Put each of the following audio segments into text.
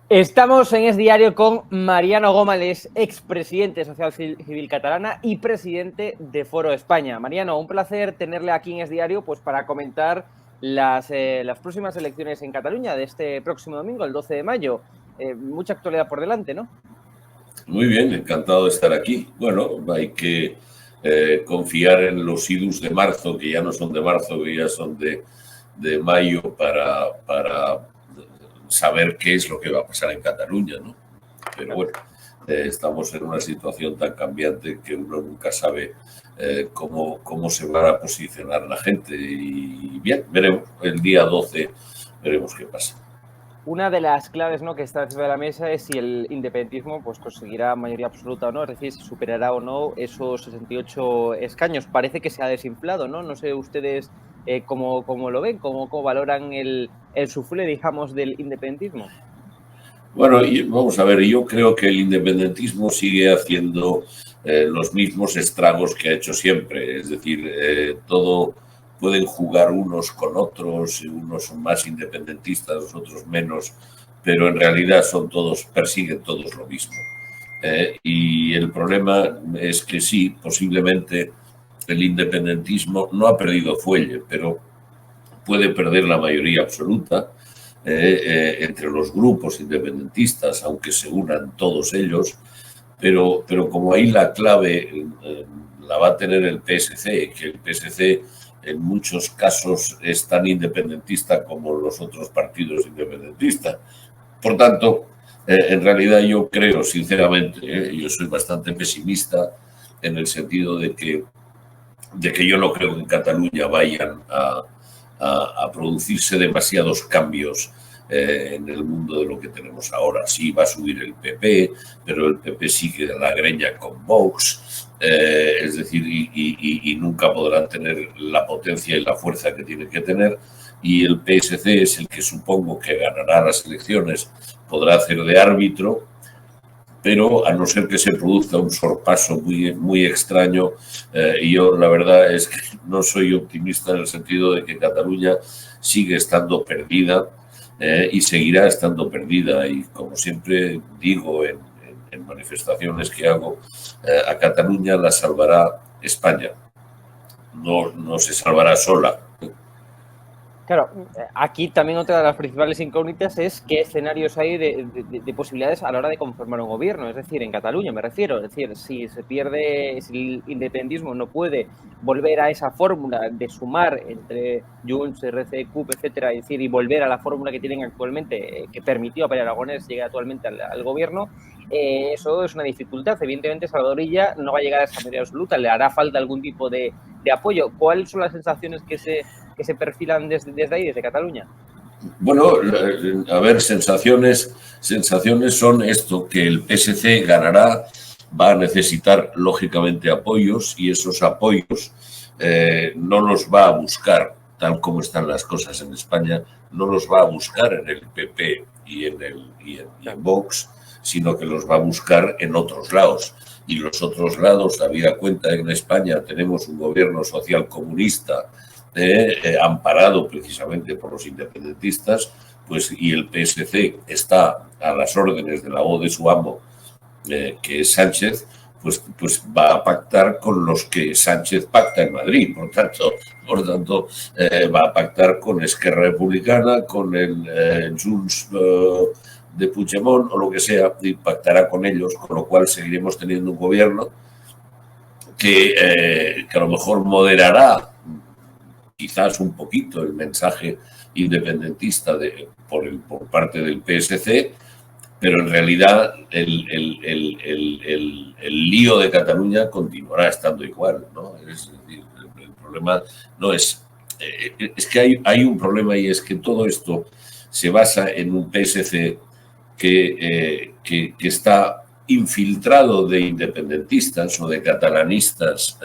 Estamos en Es Diario con Mariano Gómez, expresidente de Sociedad Civil Catalana y presidente de Foro España. Mariano, un placer tenerle aquí en Es Diario pues, para comentar las próximas elecciones en Cataluña de este próximo domingo, el 12 de mayo. Mucha actualidad por delante, ¿no? Muy bien, encantado de estar aquí. Bueno, hay que confiar en los idus de marzo, que ya no son de marzo, que ya son de mayo, para saber qué es lo que va a pasar en Cataluña, ¿no? Pero bueno, estamos en una situación tan cambiante que uno nunca sabe cómo se va a posicionar la gente. Y bien, veremos, el día 12 veremos qué pasa. Una de las claves, ¿no?, que está encima de la mesa es si el independentismo pues, conseguirá mayoría absoluta o no, es decir, si superará o no esos 68 escaños. Parece que se ha desinflado, ¿no? No sé ustedes cómo lo ven, cómo valoran el suflé, digamos, del independentismo. Bueno, vamos a ver, yo creo que el independentismo sigue haciendo los mismos estragos que ha hecho siempre. Es decir, todo pueden jugar unos con otros, unos son más independentistas, otros menos, pero en realidad persiguen todos lo mismo. Y el problema es que sí, posiblemente el independentismo no ha perdido fuelle, pero puede perder la mayoría absoluta entre los grupos independentistas, aunque se unan todos ellos, pero como ahí la clave la va a tener el PSC, que el PSC en muchos casos es tan independentista como los otros partidos independentistas. Por tanto, en realidad yo creo, sinceramente, yo soy bastante pesimista en el sentido de que yo no creo que en Cataluña vayan a producirse demasiados cambios en el mundo de lo que tenemos ahora. Sí, va a subir el PP, pero el PP sigue la greña con Vox, es decir, y nunca podrán tener la potencia y la fuerza que tienen que tener. Y el PSC es el que supongo que ganará las elecciones, podrá hacer de árbitro, pero a no ser que se produzca un sorpaso muy extraño, y yo la verdad es que no soy optimista en el sentido de que Cataluña sigue estando perdida y seguirá estando perdida. Y como siempre digo en manifestaciones que hago, a Cataluña la salvará España, no se salvará sola. Claro, aquí también otra de las principales incógnitas es qué escenarios hay de posibilidades a la hora de conformar un gobierno, es decir, en Cataluña me refiero, es decir, si se pierde, si el independentismo no puede volver a esa fórmula de sumar entre Junts, RC, CUP, etcétera, es decir, y volver a la fórmula que tienen actualmente, que permitió a Pere Aragonés llegar actualmente al gobierno, eso es una dificultad. Evidentemente, Salvador Illa no va a llegar a esa mayoría absoluta, le hará falta algún tipo de apoyo. ¿Cuáles son las sensaciones que se perfilan desde ahí, desde Cataluña? Bueno, a ver, sensaciones son esto, que el PSC ganará, va a necesitar lógicamente apoyos y esos apoyos no los va a buscar, tal como están las cosas en España, no los va a buscar en el PP y en Vox, sino que los va a buscar en otros lados. Y los otros lados, habida cuenta en España tenemos un gobierno social comunista amparado precisamente por los independentistas, pues, y el PSC está a las órdenes de la voz de su amo, que es Sánchez, pues va a pactar con los que Sánchez pacta en Madrid. Por tanto va a pactar con Esquerra Republicana, con el Junts de Puigdemont o lo que sea, y pactará con ellos, con lo cual seguiremos teniendo un gobierno que a lo mejor moderará quizás un poquito el mensaje independentista por parte del PSC, pero en realidad el lío de Cataluña continuará estando igual, ¿no? Es decir, el problema no es... es que hay un problema, y es que todo esto se basa en un PSC que está infiltrado de independentistas o de catalanistas,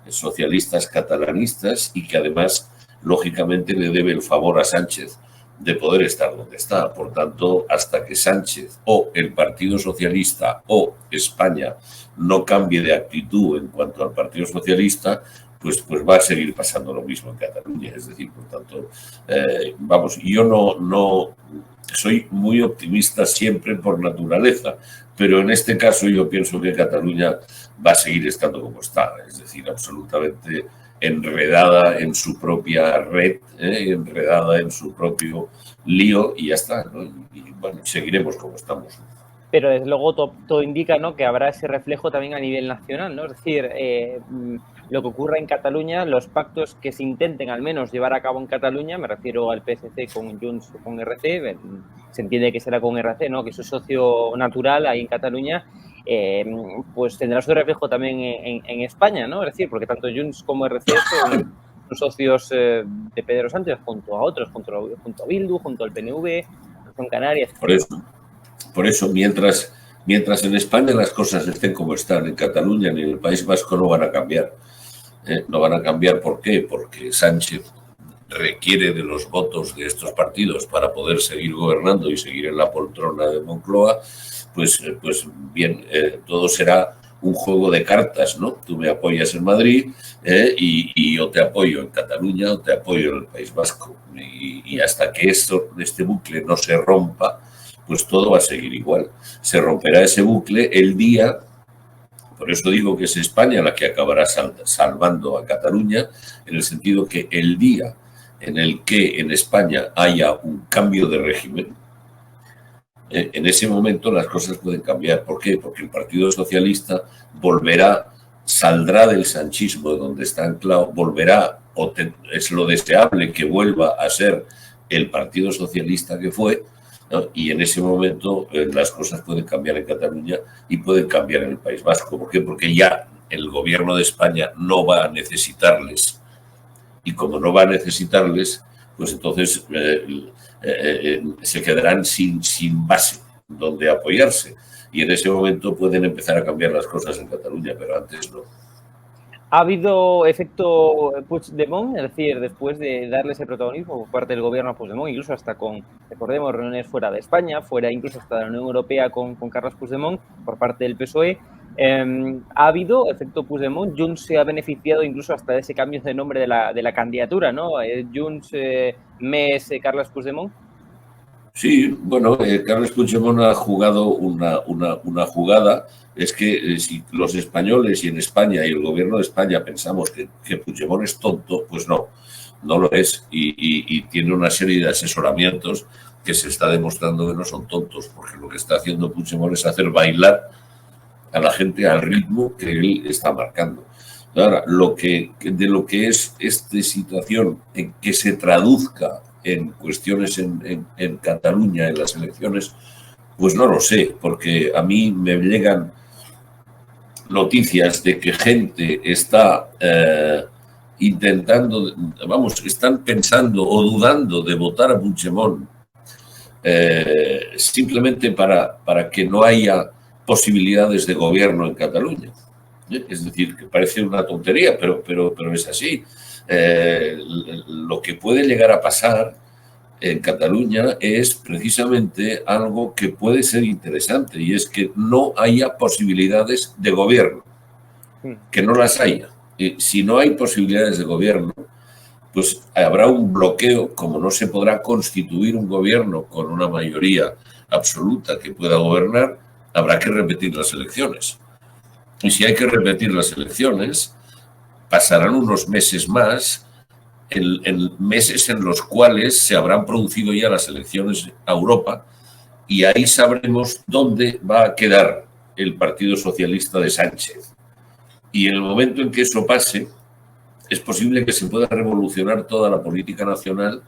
socialistas catalanistas, y que además, lógicamente, le debe el favor a Sánchez de poder estar donde está. Por tanto, hasta que Sánchez o el Partido Socialista o España no cambie de actitud en cuanto al Partido Socialista, pues va a seguir pasando lo mismo en Cataluña. Es decir, por tanto, vamos, yo no soy muy optimista siempre por naturaleza, pero en este caso yo pienso que Cataluña va a seguir estando como está, es decir, absolutamente enredada en su propia red, enredada en su propio lío y ya está, ¿no? Y bueno, seguiremos como estamos. Pero desde luego todo indica, ¿no?, que habrá ese reflejo también a nivel nacional, ¿no? Es decir, lo que ocurra en Cataluña, los pactos que se intenten al menos llevar a cabo en Cataluña, me refiero al PSC con Junts o con RC, se entiende que será con RC, ¿no?, que es su socio natural ahí en Cataluña, pues tendrá su reflejo también en España, ¿no? Es decir, porque tanto Junts como RC son socios de Pedro Sánchez junto a otros, junto a Bildu, junto al PNV, son Canarias. Por eso mientras en España las cosas estén como están, en Cataluña ni en el País Vasco no van a cambiar. No van a cambiar, ¿por qué? Porque Sánchez requiere de los votos de estos partidos para poder seguir gobernando y seguir en la poltrona de Moncloa, pues bien, todo será un juego de cartas, ¿no? Tú me apoyas en Madrid y yo te apoyo en Cataluña o te apoyo en el País Vasco. Y hasta que este bucle no se rompa, pues todo va a seguir igual. Se romperá ese bucle el día, por eso digo que es España la que acabará salvando a Cataluña, en el sentido que el día en el que en España haya un cambio de régimen, en ese momento las cosas pueden cambiar. ¿Por qué? Porque el Partido Socialista saldrá del sanchismo donde está anclado, es lo deseable que vuelva a ser el Partido Socialista que fue, ¿no? Y en ese momento las cosas pueden cambiar en Cataluña y pueden cambiar en el País Vasco. ¿Por qué? Porque ya el gobierno de España no va a necesitarles. Y como no va a necesitarles, pues entonces se quedarán sin base donde apoyarse. Y en ese momento pueden empezar a cambiar las cosas en Cataluña, pero antes no. ¿Ha habido efecto Puigdemont? Es decir, después de darle ese protagonismo por parte del gobierno a Puigdemont, incluso hasta con, recordemos, reuniones fuera de España, fuera incluso hasta de la Unión Europea con Carles Puigdemont por parte del PSOE, ¿ha habido efecto Puigdemont? Junts se ha beneficiado incluso hasta de ese cambio de nombre de la candidatura, ¿no? Junts, Més, Carles Puigdemont. Sí, bueno, Carles Puigdemont ha jugado una jugada. Es que si los españoles y en España y el gobierno de España pensamos que Puigdemont es tonto, pues no lo es. Y tiene una serie de asesoramientos que se está demostrando que no son tontos, porque lo que está haciendo Puigdemont es hacer bailar a la gente al ritmo que él está marcando. Ahora, de lo que es esta situación en que se traduzca en cuestiones en Cataluña, en las elecciones, pues no lo sé, porque a mí me llegan noticias de que gente está están pensando o dudando de votar a Puigdemont simplemente para que no haya posibilidades de gobierno en Cataluña. Es decir, que parece una tontería, pero es así. Lo que puede llegar a pasar en Cataluña es precisamente algo que puede ser interesante, y es que no haya posibilidades de gobierno, que no las haya. Y si no hay posibilidades de gobierno, pues habrá un bloqueo. Como no se podrá constituir un gobierno con una mayoría absoluta que pueda gobernar, habrá que repetir las elecciones. Y si hay que repetir las elecciones, pasarán unos meses más, en meses en los cuales se habrán producido ya las elecciones a Europa, y ahí sabremos dónde va a quedar el Partido Socialista de Sánchez. Y en el momento en que eso pase, es posible que se pueda revolucionar toda la política nacional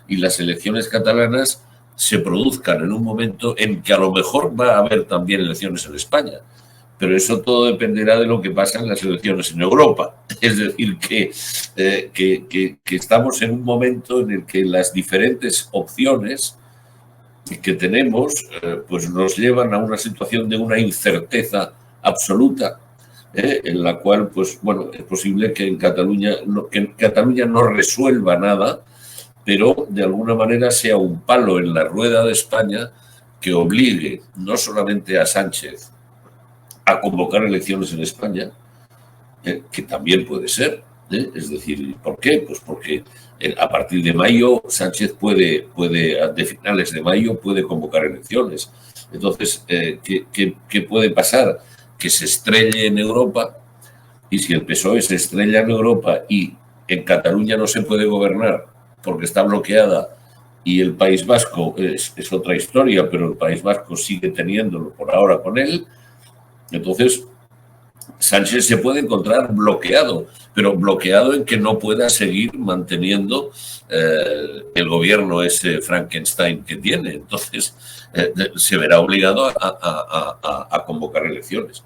y las elecciones catalanas se produzcan en un momento en que a lo mejor va a haber también elecciones en España. Pero eso todo dependerá de lo que pasa en las elecciones en Europa. Es decir, que estamos en un momento en el que las diferentes opciones que tenemos pues nos llevan a una situación de una incerteza absoluta, en la cual, pues bueno, es posible que en Cataluña no resuelva nada, pero de alguna manera sea un palo en la rueda de España que obligue no solamente a Sánchez a convocar elecciones en España, que también puede ser, Es decir, ¿por qué? Pues porque a partir de mayo Sánchez puede, de finales de mayo, puede convocar elecciones. Entonces, ¿qué puede pasar? Que se estrelle en Europa, y si el PSOE se estrella en Europa y en Cataluña no se puede gobernar porque está bloqueada, y el País Vasco es otra historia, pero el País Vasco sigue teniéndolo por ahora con él, entonces Sánchez se puede encontrar bloqueado, pero bloqueado en que no pueda seguir manteniendo el gobierno ese Frankenstein que tiene. Entonces se verá obligado a convocar elecciones.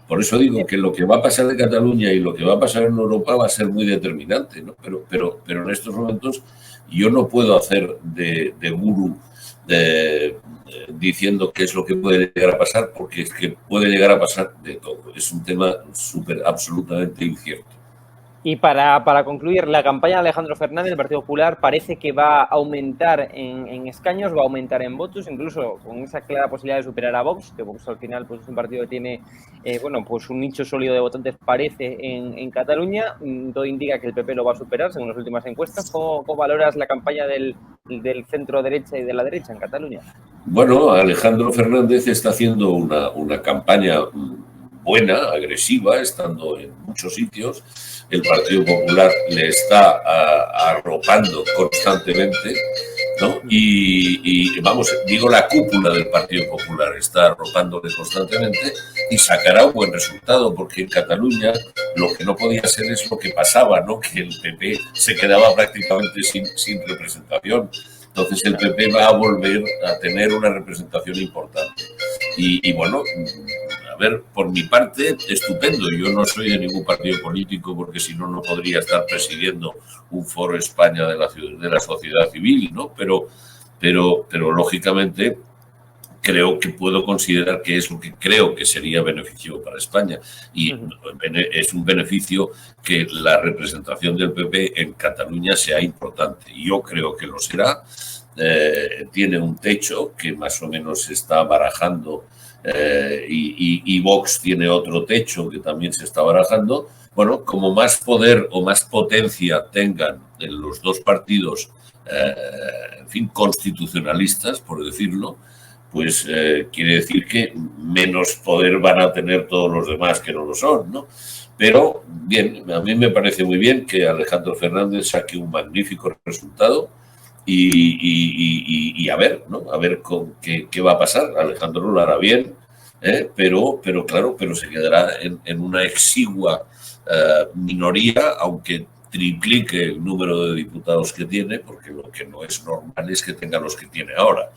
Por eso digo que lo que va a pasar en Cataluña y lo que va a pasar en Europa va a ser muy determinante, ¿no? Pero en estos momentos yo no puedo hacer de gurú diciendo qué es lo que puede llegar a pasar, porque es que puede llegar a pasar de todo. Es un tema absolutamente incierto. Y para concluir, la campaña de Alejandro Fernández, del Partido Popular, parece que va a aumentar en escaños, va a aumentar en votos, incluso con esa clara posibilidad de superar a Vox, que Vox al final pues, es un partido que tiene pues un nicho sólido de votantes, parece, en Cataluña. Todo indica que el PP lo va a superar, según las últimas encuestas. ¿Cómo valoras la campaña del centro-derecha y de la derecha en Cataluña? Bueno, Alejandro Fernández está haciendo una campaña buena, agresiva, estando en muchos sitios. El Partido Popular le está arropando constantemente, ¿no? Y vamos, digo, la cúpula del Partido Popular está arropándole constantemente y sacará un buen resultado, porque en Cataluña lo que no podía ser es lo que pasaba, ¿no? Que el PP se quedaba prácticamente sin representación. Entonces el PP va a volver a tener una representación importante. Y bueno, a ver, por mi parte, estupendo. Yo no soy de ningún partido político, porque si no, no podría estar presidiendo un foro España de la sociedad civil, ¿no? Pero lógicamente creo que puedo considerar que es lo que creo que sería beneficio para España. Y es un beneficio que la representación del PP en Cataluña sea importante. Yo creo que lo será. Tiene un techo que más o menos se está barajando, y Vox tiene otro techo que también se está barajando. Bueno, como más poder o más potencia tengan en los dos partidos, en fin, constitucionalistas, por decirlo, pues quiere decir que menos poder van a tener todos los demás que no lo son, ¿no? Pero bien, a mí me parece muy bien que Alejandro Fernández saque un magnífico resultado y a ver, ¿no? A ver qué va a pasar. Alejandro lo hará bien, pero claro, se quedará en una exigua minoría, aunque triplique el número de diputados que tiene, porque lo que no es normal es que tenga los que tiene ahora,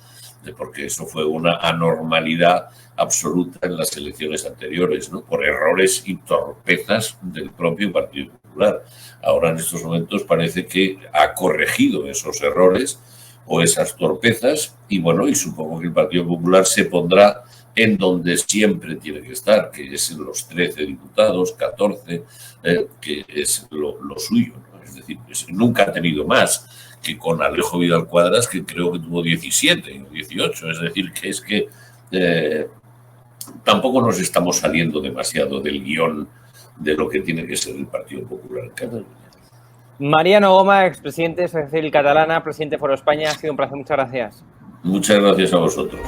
porque eso fue una anormalidad absoluta en las elecciones anteriores, ¿no? Por errores y torpezas del propio Partido Popular. Ahora, en estos momentos, parece que ha corregido esos errores o esas torpezas, y bueno, y supongo que el Partido Popular se pondrá en donde siempre tiene que estar, que es en los 13 diputados, 14, que es lo suyo, ¿no? Es decir, nunca ha tenido más que con Alejo Vidal Quadras, que creo que tuvo 17 o 18. Es decir, que es que tampoco nos estamos saliendo demasiado del guión de lo que tiene que ser el Partido Popular en Cataluña. Mariano Goma, expresidente de Sociedad Civil Catalana, presidente de Foro España, ha sido un placer. Muchas gracias. Muchas gracias a vosotros.